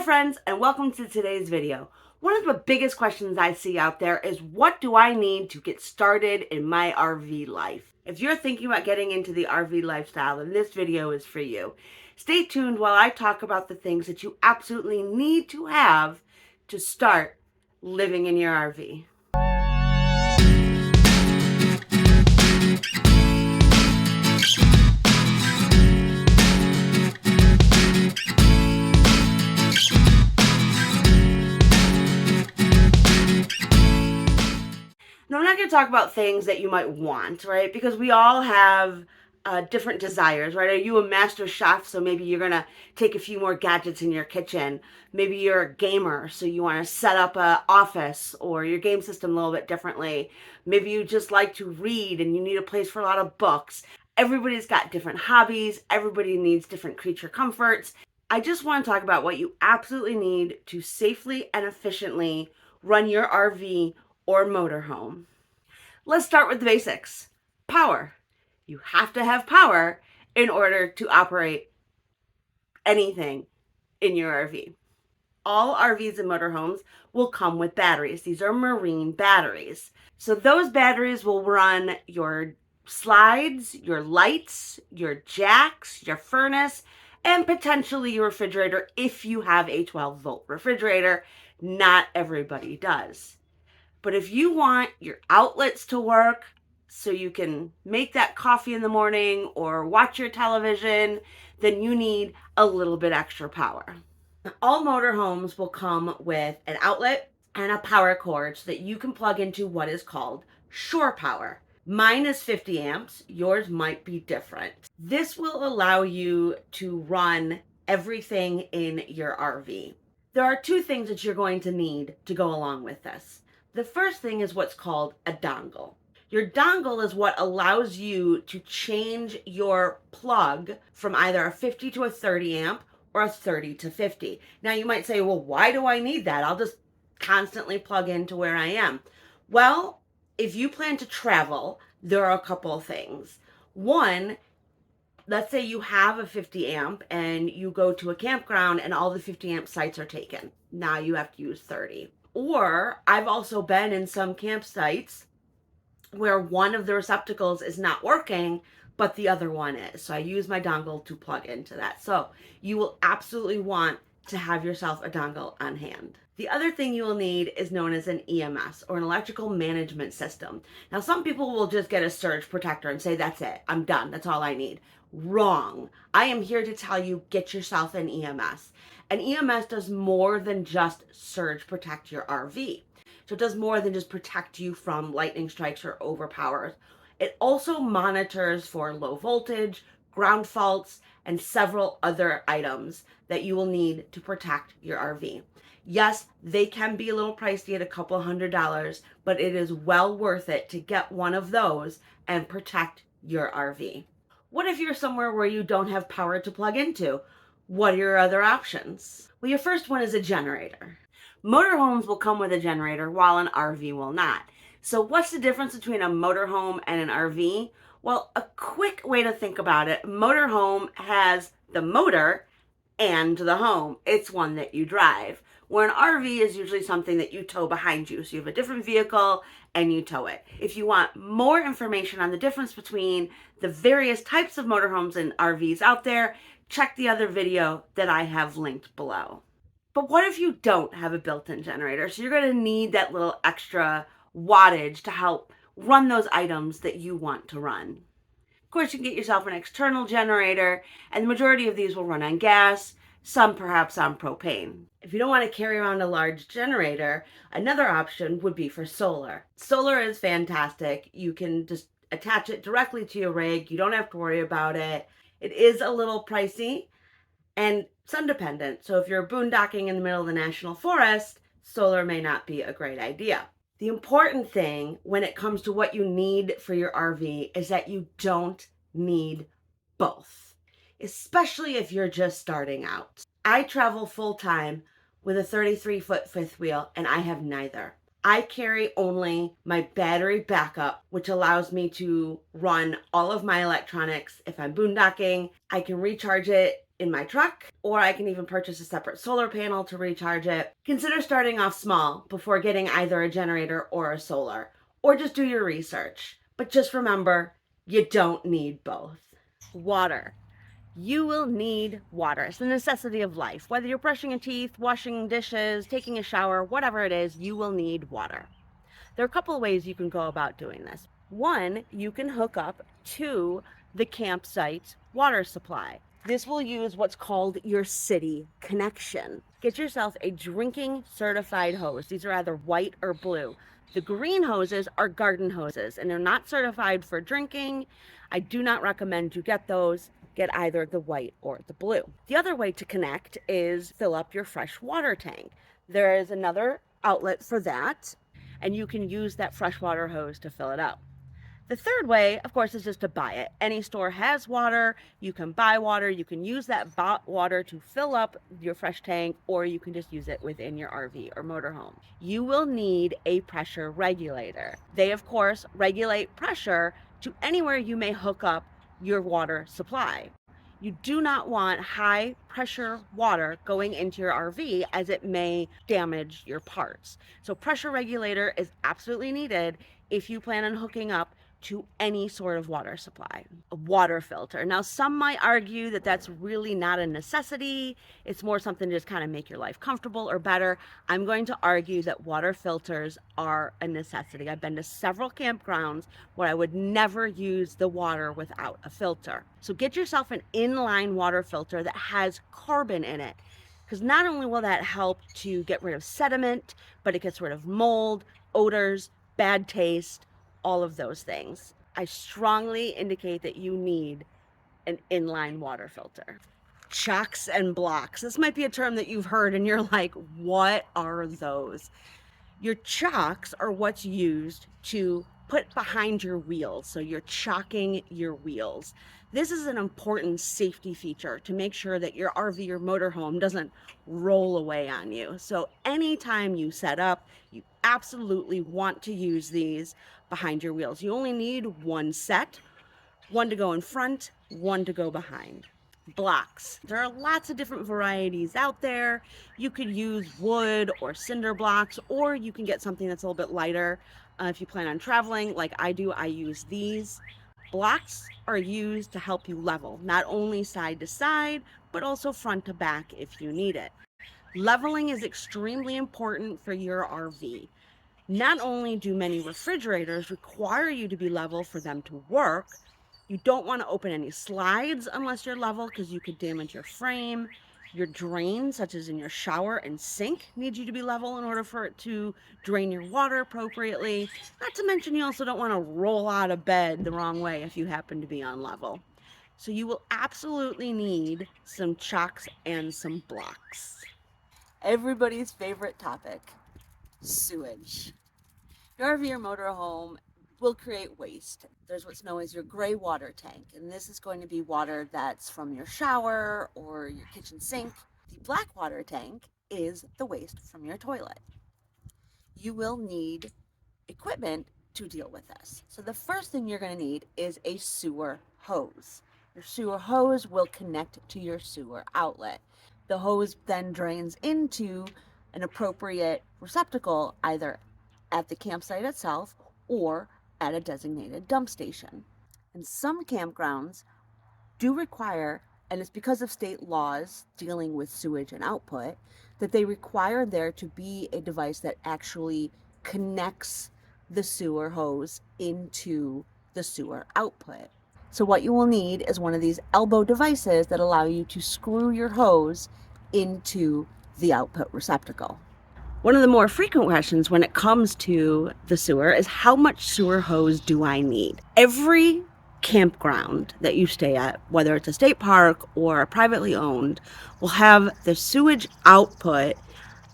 friends, and welcome to today's video. One of the biggest questions I see out there is, what do I need to get started in my RV life? If you're thinking about getting into the RV lifestyle, then this video is for you. Stay tuned while I talk about the things that you absolutely need to have to start living in your RV. Now, I'm not going to talk about things that you might want, right? Because we all have different desires, right? Are you a master chef? So maybe you're going to take a few more gadgets in your kitchen. Maybe you're a gamer, so you want to set up an office or your game system a little bit differently. Maybe you just like to read and you need a place for a lot of books. Everybody's got different hobbies. Everybody needs different creature comforts. I just want to talk about what you absolutely need to safely and efficiently run your RV or motorhome. Let's start with the basics. Power. You have to have power in order to operate anything in your RV. All RVs and motorhomes will come with batteries. These are marine batteries. So those batteries will run your slides, your lights, your jacks, your furnace, and potentially your refrigerator if you have a 12-volt refrigerator. Not everybody does. But if you want your outlets to work so you can make that coffee in the morning or watch your television, then you need a little bit extra power. All motorhomes will come with an outlet and a power cord so that you can plug into what is called shore power. Mine is 50 amps. Yours might be different. This will allow you to run everything in your RV. There are two things that you're going to need to go along with this. The first thing is what's called a dongle. Your dongle is what allows you to change your plug from either a 50 to a 30 amp or a 30 to 50. Now you might say, well, why do I need that? I'll just constantly plug into where I am. Well, if you plan to travel, there are a couple of things. One, let's say you have a 50 amp and you go to a campground and all the 50 amp sites are taken. Now you have to use 30. Or I've also been in some campsites where one of the receptacles is not working, but the other one is. So I use my dongle to plug into that. So you will absolutely want to have yourself a dongle on hand. The other thing you will need is known as an EMS, or an electrical management system. Now, some people will just get a surge protector and say, that's it, I'm done, that's all I need. Wrong. I am here to tell you, get yourself an EMS. An EMS does more than just surge protect your RV. So it does more than just protect you from lightning strikes or overpowers. It also monitors for low voltage, ground faults, and several other items that you will need to protect your RV. Yes, they can be a little pricey at a couple $100, but it is well worth it to get one of those and protect your RV. What if you're somewhere where you don't have power to plug into? What are your other options? Well, your first one is a generator. Motorhomes will come with a generator while an RV will not. So what's the difference between a motorhome and an RV? Well, a quick way to think about it, motorhome has the motor and the home. It's one that you drive. Where an RV is usually something that you tow behind you. So you have a different vehicle and you tow it. If you want more information on the difference between the various types of motorhomes and RVs out there, check the other video that I have linked below. But what if you don't have a built-in generator? So you're going to need that little extra wattage to help run those items that you want to run. Of course, you can get yourself an external generator, and the majority of these will run on gas, some perhaps on propane. If you don't want to carry around a large generator, another option would be for solar. Solar is fantastic. You can just attach it directly to your rig. You don't have to worry about it. It is a little pricey and sun dependent. So if you're boondocking in the middle of the national forest, solar may not be a great idea. The important thing when it comes to what you need for your RV is that you don't need both, especially if you're just starting out. I travel full time with a 33-foot fifth wheel and I have neither. I carry only my battery backup, which allows me to run all of my electronics. If I'm boondocking, I can recharge it in my truck, or I can even purchase a separate solar panel to recharge it. Consider starting off small before getting either a generator or a solar, or just do your research. But just remember, you don't need both. Water. You will need water. It's the necessity of life. Whether you're brushing your teeth, washing dishes, taking a shower, whatever it is, you will need water. There are a couple of ways you can go about doing this. One, you can hook up to the campsite's water supply. This will use what's called your city connection. Get yourself a drinking certified hose. These are either white or blue. The green hoses are garden hoses and they're not certified for drinking. I do not recommend you get those. Get either the white or the blue. The other way to connect is fill up your fresh water tank. There is another outlet for that, and you can use that freshwater hose to fill it up. The third way, of course, is just to buy it. Any store has water. You can buy water. You can use that bought water to fill up your fresh tank, or you can just use it within your RV or motorhome. You will need a pressure regulator. They, of course, regulate pressure to anywhere you may hook up your water supply. You do not want high pressure water going into your RV as it may damage your parts. So pressure regulator is absolutely needed if you plan on hooking up to any sort of water supply. A water filter. Now, some might argue that that's really not a necessity. It's more something to just kind of make your life comfortable or better. I'm going to argue that water filters are a necessity. I've been to several campgrounds where I would never use the water without a filter. So get yourself an inline water filter that has carbon in it, because not only will that help to get rid of sediment, but it gets rid of mold, odors, bad taste, all of those things. I strongly indicate that you need an inline water filter. Chocks and blocks. This might be a term that you've heard and you're like, what are those? Your chocks are what's used to put behind your wheels. So you're chocking your wheels. This is an important safety feature to make sure that your RV or motorhome doesn't roll away on you. So anytime you set up, you absolutely want to use these behind your wheels. You only need one set, one to go in front, one to go behind. Blocks. There are lots of different varieties out there. You could use wood or cinder blocks, or you can get something that's a little bit lighter. If you plan on traveling like I do, I use these. Blocks are used to help you level, not only side to side, but also front to back if you need it. Leveling is extremely important for your RV. Not only do many refrigerators require you to be level for them to work, you don't want to open any slides unless you're level because you could damage your frame. Your drains, such as in your shower and sink, need you to be level in order for it to drain your water appropriately. Not to mention you also don't want to roll out of bed the wrong way if you happen to be on level. So you will absolutely need some chocks and some blocks. Everybody's favorite topic, sewage. Your RV or motorhome will create waste. There's what's known as your gray water tank, and this is going to be water that's from your shower or your kitchen sink. The black water tank is the waste from your toilet. You will need equipment to deal with this. So the first thing you're going to need is a sewer hose. Your sewer hose will connect to your sewer outlet. The hose then drains into an appropriate receptacle either at the campsite itself or at a designated dump station. And some campgrounds do require, and it's because of state laws dealing with sewage and output, that they require there to be a device that actually connects the sewer hose into the sewer output. So what you will need is one of these elbow devices that allow you to screw your hose into the output receptacle. One of the more frequent questions when it comes to the sewer is how much sewer hose do I need? Every campground that you stay at, whether it's a state park or a privately owned, will have the sewage output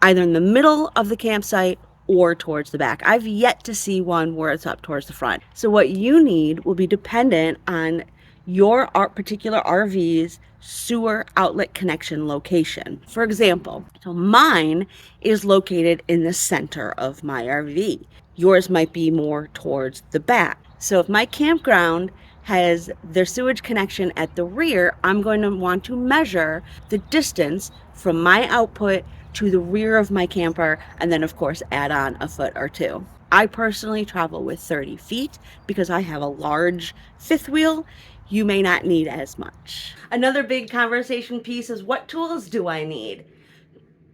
either in the middle of the campsite or towards the back. I've yet to see one where it's up towards the front. So what you need will be dependent on your particular RV's sewer outlet connection location. For example, so mine is located in the center of my RV. Yours might be more towards the back. So if my campground has their sewage connection at the rear, I'm going to want to measure the distance from my output to the rear of my camper, and then of course add on a foot or two. I personally travel with 30 feet because I have a large fifth wheel. You may not need as much. Another big conversation piece is, what tools do I need?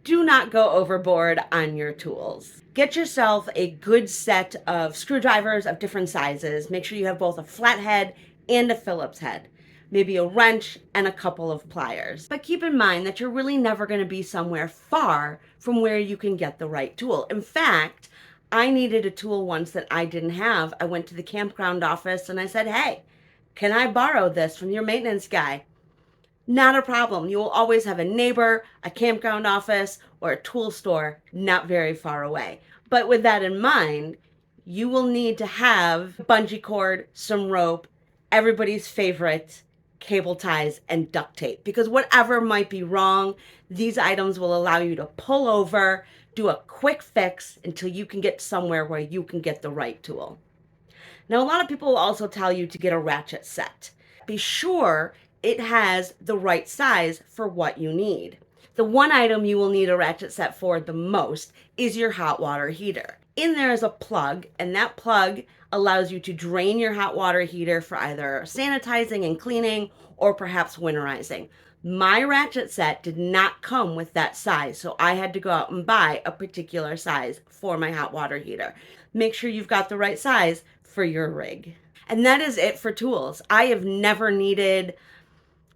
Do not go overboard on your tools. Get yourself a good set of screwdrivers of different sizes. Make sure you have both a flathead and a Phillips head. Maybe a wrench and a couple of pliers. But keep in mind that you're really never going to be somewhere far from where you can get the right tool. In fact, I needed a tool once that I didn't have. I went to the campground office and I said, hey, can I borrow this from your maintenance guy? Not a problem. You will always have a neighbor, a campground office, or a tool store not very far away. But with that in mind, you will need to have bungee cord, some rope, everybody's favorite, cable ties, and duct tape. Because whatever might be wrong, these items will allow you to pull over, do a quick fix until you can get somewhere where you can get the right tool. Now, a lot of people will also tell you to get a ratchet set. Be sure it has the right size for what you need. The one item you will need a ratchet set for the most is your hot water heater. In there is a plug, and that plug allows you to drain your hot water heater for either sanitizing and cleaning or perhaps winterizing. My ratchet set did not come with that size, so I had to go out and buy a particular size for my hot water heater. Make sure you've got the right size for your rig. And that is it for tools. I have never needed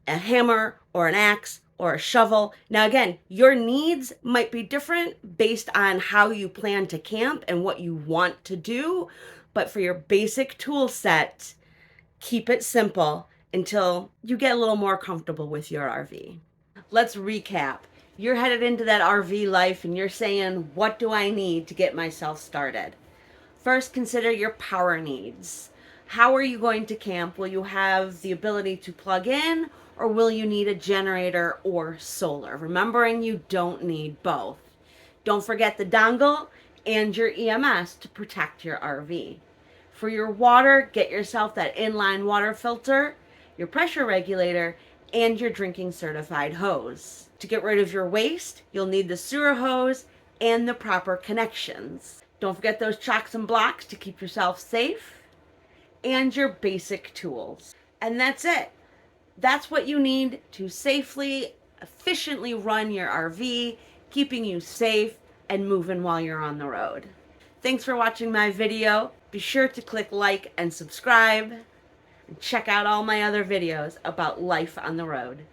a hammer or an axe or a shovel. Now again, your needs might be different based on how you plan to camp and what you want to do, but for your basic tool set, keep it simple until you get a little more comfortable with your RV. Let's recap. You're headed into that RV life and you're saying, what do I need to get myself started? First, consider your power needs. How are you going to camp? Will you have the ability to plug in, or will you need a generator or solar? Remembering you don't need both. Don't forget the dongle and your EMS to protect your RV. For your water, get yourself that inline water filter, your pressure regulator, and your drinking certified hose. To get rid of your waste, you'll need the sewer hose and the proper connections. Don't forget those chocks and blocks to keep yourself safe, and your basic tools. And that's it. That's what you need to safely, efficiently run your RV, keeping you safe and moving while you're on the road. Thanks for watching my video. Be sure to click like and subscribe, and check out all my other videos about life on the road.